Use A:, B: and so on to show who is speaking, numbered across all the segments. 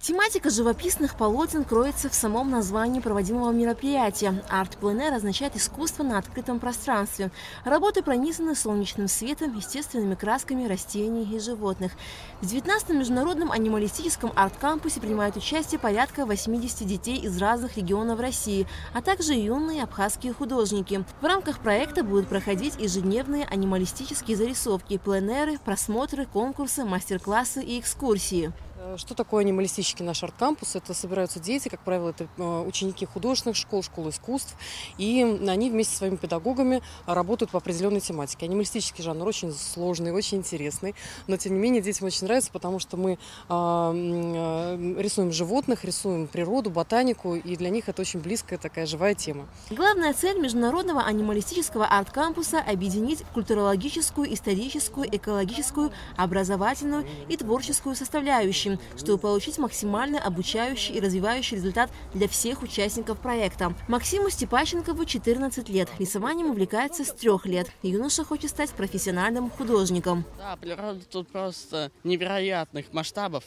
A: Тематика живописных полотен кроется в самом названии проводимого мероприятия. Арт-пленэр означает искусство на открытом пространстве. Работы пронизаны солнечным светом, естественными красками растений и животных. В 19-м международном анималистическом арт-кампусе принимают участие порядка 80 детей из разных регионов России, а также юные абхазские художники. В рамках проекта будут проходить ежедневные анималистические зарисовки, пленэры, просмотры, конкурсы, мастер-классы и экскурсии.
B: Что такое анималистический наш арт-кампус? Это собираются дети, как правило, это ученики художественных школ, школ искусств, и они вместе со своими педагогами работают по определенной тематике. Анималистический жанр очень сложный, очень интересный, но тем не менее детям очень нравится, потому что мы рисуем животных, рисуем природу, ботанику, и для них это очень близкая такая живая тема.
A: Главная цель международного анималистического арт-кампуса – объединить культурологическую, историческую, экологическую, образовательную и творческую составляющие, чтобы получить максимально обучающий и развивающий результат для всех участников проекта. Максиму Степащенкову 14 лет. Рисованием увлекается с 3 лет. Юноша хочет стать профессиональным художником.
C: Да, природа тут просто невероятных масштабов.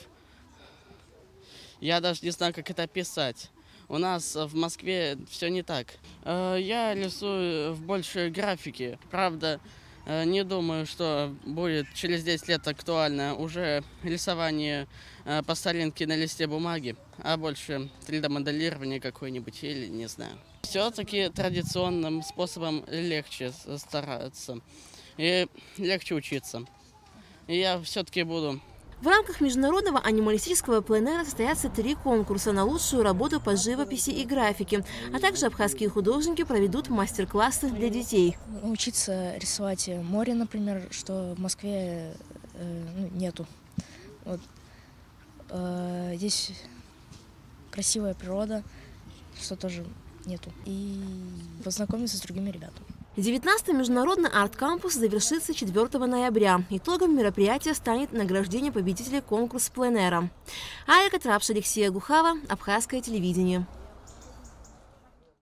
C: Я даже не знаю, как это описать. У нас в Москве все не так. Я рисую в большей графике. Правда, не думаю, что будет через 10 лет актуально уже рисование по старинке на листе бумаги, а больше 3D-моделирование какое-нибудь или не знаю. Все-таки традиционным способом легче стараться и легче учиться. И я все-таки буду.
A: В рамках международного анималистического пленэра состоятся 3 конкурса на лучшую работу по живописи и графике, а также абхазские художники проведут мастер-классы для детей.
D: Учиться рисовать море, например, что в Москве нету. Вот. Здесь красивая природа, что тоже нету. И познакомиться с другими ребятами.
A: 19-й международный арт-кампус завершится 4 ноября. Итогом мероприятия станет награждение победителей конкурса пленэра. Айка Трапш, Алексея Гухава, Абхазское телевидение.